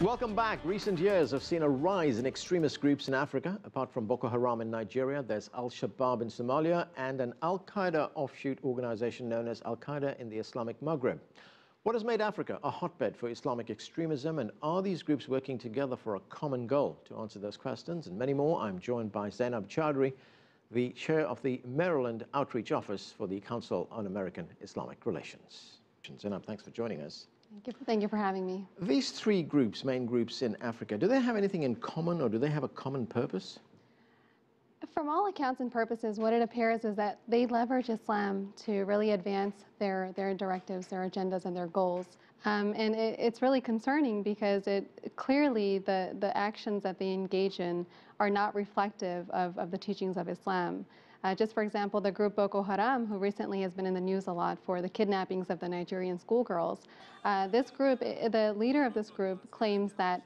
Welcome back. Recent years have seen a rise in extremist groups in Africa. Apart from Boko Haram in Nigeria, there's Al-Shabaab in Somalia and an Al-Qaeda offshoot organization known as Al-Qaeda in the Islamic Maghreb. What has made Africa a hotbed for Islamic extremism, and are these groups working together for a common goal? To answer those questions and many more, I'm joined by Zainab Chaudry, the chair of the Maryland Outreach Office for the Council on American-Islamic Relations. Zainab, thanks for joining us. Thank you for having me. These three groups, main groups in Africa, do they have anything in common, or do they have a common purpose? From all accounts and purposes, what it appears is that they leverage Islam to really advance their directives, their agendas, and their goals. And it's really concerning because clearly the actions that they engage in are not reflective of the teachings of Islam. Just for example, the group Boko Haram, who recently has been in the news a lot for the kidnappings of the Nigerian schoolgirls, this group, the leader of this group claims that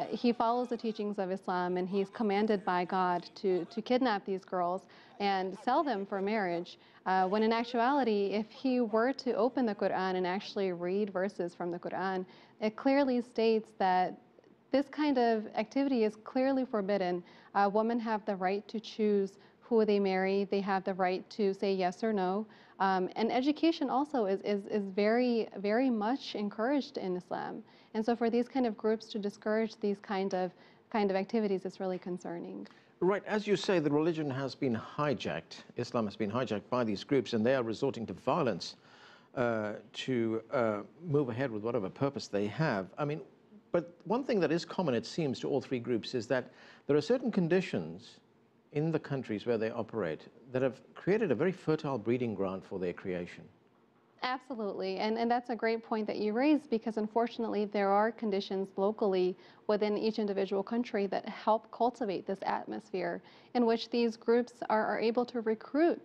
he follows the teachings of Islam and he's commanded by God to kidnap these girls and sell them for marriage, when in actuality, if he were to open the Quran and actually read verses from the Quran, it clearly states that this kind of activity is clearly forbidden. Women have the right to choose who they marry. They have the right to say yes or no. And education also is very, very much encouraged in Islam. And so for these kind of groups to discourage these kind of activities is really concerning. Right, as you say, the religion has been hijacked, Islam has been hijacked by these groups, and they are resorting to violence to move ahead with whatever purpose they have. I mean, but one thing that is common, it seems, to all three groups is that there are certain conditions in the countries where they operate that have created a very fertile breeding ground for their creation. Absolutely, and that's a great point that you raised, because unfortunately there are conditions locally within each individual country that help cultivate this atmosphere in which these groups are able to recruit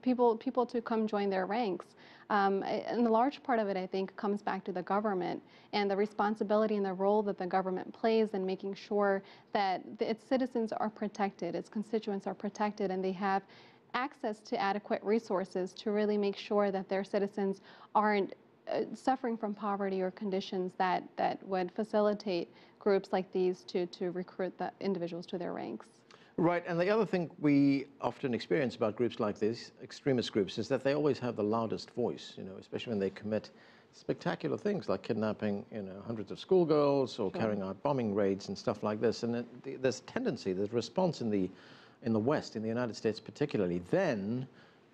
people to come join their ranks. And a large part of it, I think, comes back to the government and the responsibility and the role that the government plays in making sure that its citizens are protected, its constituents are protected, and they have access to adequate resources to really make sure that their citizens aren't suffering from poverty or conditions that would facilitate groups like these to recruit the individuals to their ranks. Right, and the other thing we often experience about groups like these, extremist groups, is that they always have the loudest voice, especially when they commit spectacular things like kidnapping, hundreds of schoolgirls or carrying out bombing raids and stuff like this. And there's response in the West, in the United States particularly, then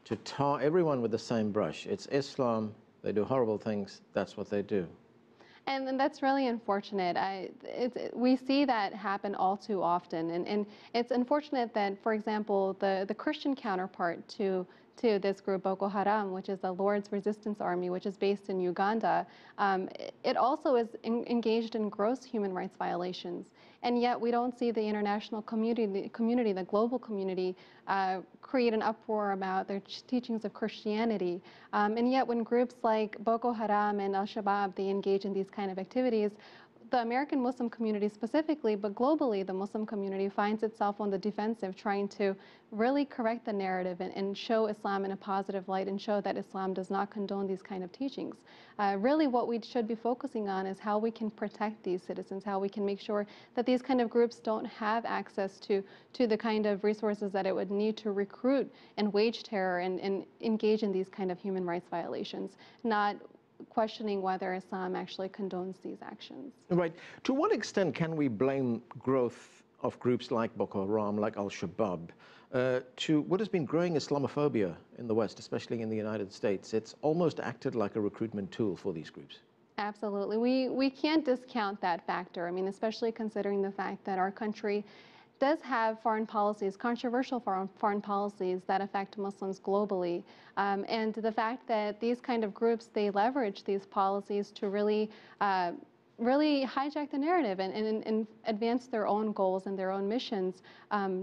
to tar everyone with the same brush. It's Islam, they do horrible things, that's what they do. And that's really unfortunate. We see that happen all too often. And it's unfortunate that, for example, the Christian counterpart to this group, Boko Haram, which is the Lord's Resistance Army, which is based in Uganda, it also is engaged in gross human rights violations. And yet we don't see the international community, the global community, create an uproar about their teachings of Christianity. And yet when groups like Boko Haram and Al-Shabaab, they engage in these kind of activities, the American Muslim community specifically, but globally, the Muslim community finds itself on the defensive, trying to really correct the narrative and show Islam in a positive light and show that Islam does not condone these kind of teachings. Really what we should be focusing on is how we can protect these citizens, how we can make sure that these kind of groups don't have access to the kind of resources that it would need to recruit and wage terror and engage in these kind of human rights violations, not questioning whether Islam actually condones these actions. Right. To what extent can we blame growth of groups like Boko Haram, like Al-Shabaab, to what has been growing Islamophobia in the West, especially in the United States? It's almost acted like a recruitment tool for these groups. Absolutely. We can't discount that factor. I mean, especially considering the fact that our country does have foreign policies, controversial foreign policies that affect Muslims globally. And the fact that these kind of groups, they leverage these policies to really hijack the narrative and advance their own goals and their own missions,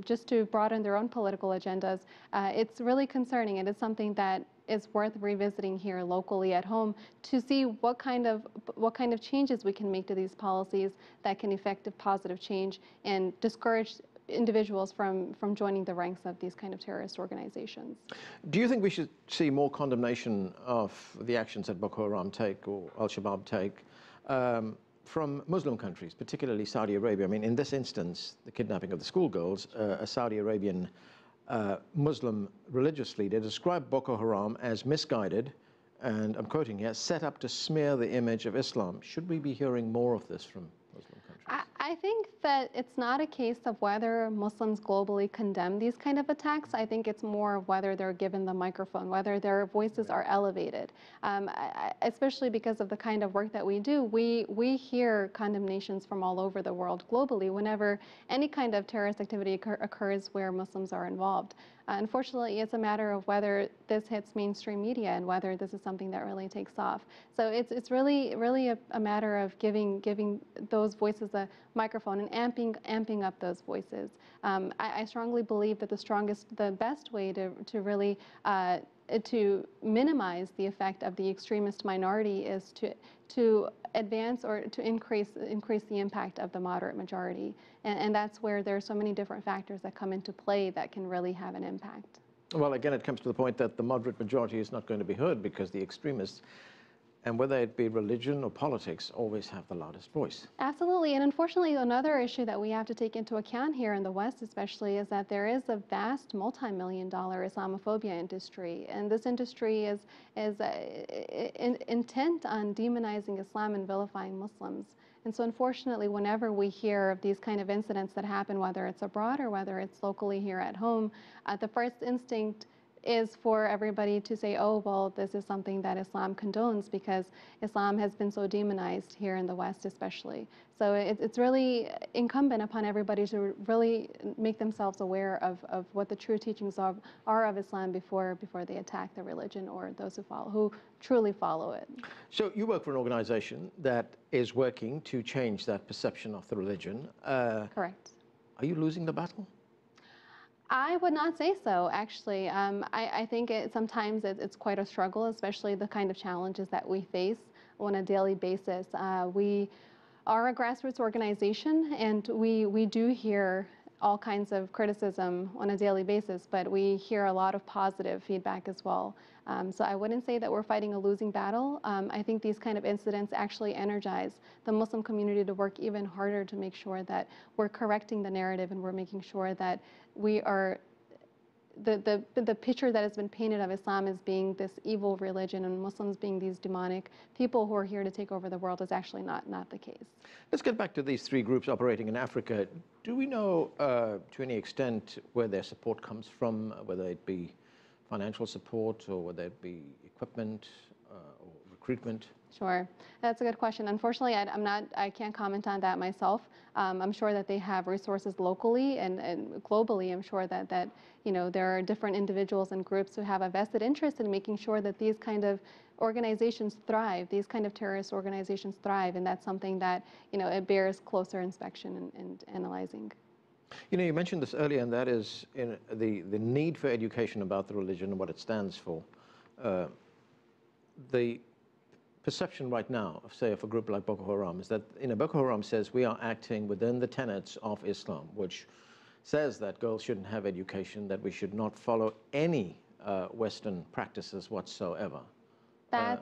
just to broaden their own political agendas. It's really concerning, and it's something that is worth revisiting here locally at home to see what kind of changes we can make to these policies that can effect a positive change and discourage individuals from joining the ranks of these kind of terrorist organizations. Do you think we should see more condemnation of the actions that Boko Haram take or Al-Shabaab take? from Muslim countries, particularly Saudi Arabia. I mean, in this instance, the kidnapping of the schoolgirls, a Saudi Arabian Muslim religious leader described Boko Haram as misguided, and I'm quoting here, set up to smear the image of Islam. Should we be hearing more of this from Muslim countries? I think that it's not a case of whether Muslims globally condemn these kind of attacks. I think it's more of whether they're given the microphone, whether their voices are elevated. Especially because of the kind of work that we do, we hear condemnations from all over the world globally whenever any kind of terrorist activity occurs where Muslims are involved. Unfortunately, it's a matter of whether this hits mainstream media and whether this is something that really takes off. So it's really a matter of giving those voices a microphone and amping up those voices. I strongly believe that the best way to really to minimize the effect of the extremist minority is to advance or to increase the impact of the moderate majority. And that's where there are so many different factors that come into play that can really have an impact. Well, again, it comes to the point that the moderate majority is not going to be heard because the extremists, and whether it be religion or politics, always have the loudest voice. Absolutely, and unfortunately another issue that we have to take into account here in the West especially is that there is a vast multi-million-dollar Islamophobia industry, and this industry is intent on demonizing Islam and vilifying Muslims. And so unfortunately, whenever we hear of these kind of incidents that happen, whether it's abroad or whether it's locally here at home, the first instinct is for everybody to say, oh, well, this is something that Islam condones because Islam has been so demonized here in the West especially. So it's really incumbent upon everybody to really make themselves aware of what the true teachings are of Islam before they attack the religion or those who truly follow it. So you work for an organization that is working to change that perception of the religion. Correct. Are you losing the battle? I would not say so, actually. I think sometimes it's quite a struggle, especially the kind of challenges that we face on a daily basis. We are a grassroots organization, and we do hear all kinds of criticism on a daily basis, but we hear a lot of positive feedback as well. So I wouldn't say that we're fighting a losing battle. I think these kind of incidents actually energize the Muslim community to work even harder to make sure that we're correcting the narrative and we're making sure that we are the picture that has been painted of Islam as being this evil religion and Muslims being these demonic people who are here to take over the world is actually not the case. Let's get back to these three groups operating in Africa. Do we know to any extent where their support comes from, whether it be financial support or whether it be equipment or recruitment? Sure, that's a good question. Unfortunately, I can't comment on that myself. I'm sure that they have resources locally and globally. I'm sure that there are different individuals and groups who have a vested interest in making sure that these kind of organizations thrive, these kind of terrorist organizations thrive, and that's something that it bears closer inspection and analyzing. You mentioned this earlier, and that is the need for education about the religion and what it stands for. The perception right now of, say, of a group like Boko Haram is that, Boko Haram says we are acting within the tenets of Islam, which says that girls shouldn't have education, that we should not follow any Western practices whatsoever. I'm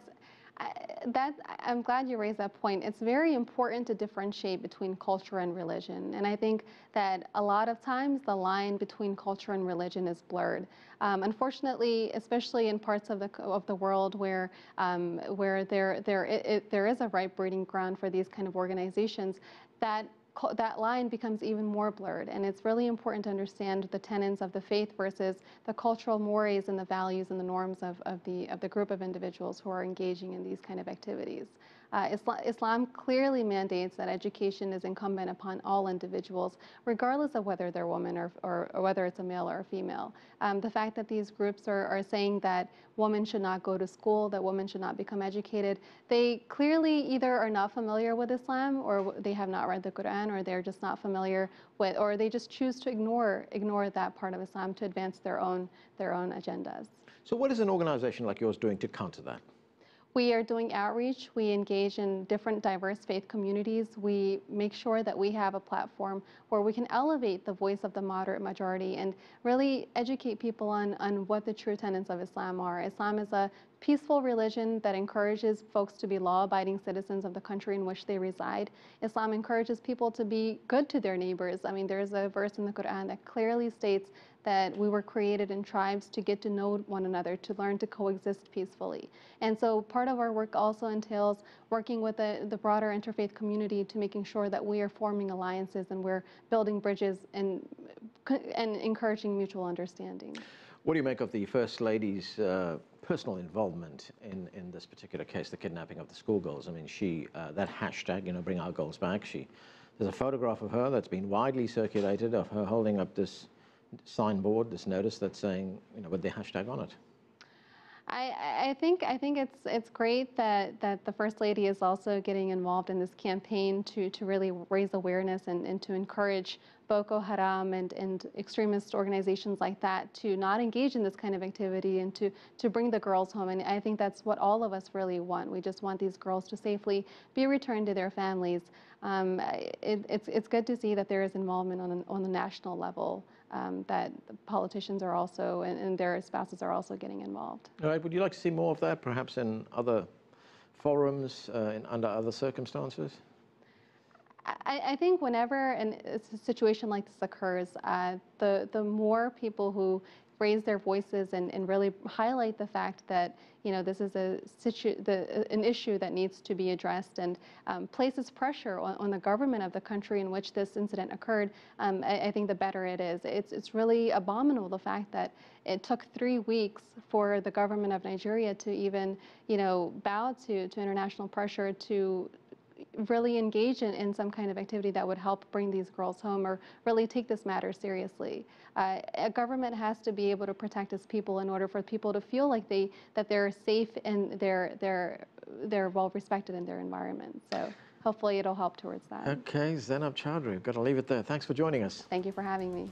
glad you raised that point. It's very important to differentiate between culture and religion, and I think that a lot of times the line between culture and religion is blurred. Unfortunately, especially in parts of the world where there is a ripe breeding ground for these kind of organizations, that line becomes even more blurred, and it's really important to understand the tenets of the faith versus the cultural mores and the values and the norms of the group of individuals who are engaging in these kind of activities. Islam clearly mandates that education is incumbent upon all individuals, regardless of whether they're women or whether it's a male or a female. The fact that these groups are saying that women should not go to school, that women should not become educated, they clearly either are not familiar with Islam, or they have not read the Quran, or they're just not familiar with, or they just choose to ignore that part of Islam to advance their own agendas. So what is an organization like yours doing to counter that? We are doing outreach. We engage in different diverse faith communities. We make sure that we have a platform where we can elevate the voice of the moderate majority and really educate people on what the true tenets of Islam are. Islam is a peaceful religion that encourages folks to be law-abiding citizens of the country in which they reside. Islam encourages people to be good to their neighbors. I mean, there's a verse in the Quran that clearly states that we were created in tribes to get to know one another, to learn to coexist peacefully. And so part of our work also entails working with the broader interfaith community to making sure that we are forming alliances and we're building bridges and encouraging mutual understanding. What do you make of the First Lady's personal involvement in this particular case, the kidnapping of the schoolgirls? I mean, that hashtag, you know, bring our girls back, there's a photograph of her that's been widely circulated of her holding up this signboard, this notice that's saying, you know, with the hashtag on it. I think it's great that the First Lady is also getting involved in this campaign to really raise awareness and to encourage Boko Haram and extremist organizations like that to not engage in this kind of activity and to bring the girls home. And I think that's what all of us really want. We just want these girls to safely be returned to their families. It's good to see that there is involvement on the national level, that politicians are also, and their spouses are also getting involved. All right, would you like to see more of that, perhaps in other forums, under other circumstances? I think whenever a situation like this occurs, the more people who raise their voices and really highlight the fact that, you know, this is an issue that needs to be addressed and places pressure on the government of the country in which this incident occurred, I think the better it is. It's really abominable, the fact that it took 3 weeks for the government of Nigeria to even, you know, bow to international pressure to really engage in some kind of activity that would help bring these girls home or really take this matter seriously. A government has to be able to protect its people in order for people to feel like that they're safe and they're well respected in their environment. So hopefully it'll help towards that. Okay, Zainab Chaudry, we've got to leave it there. Thanks for joining us. Thank you for having me.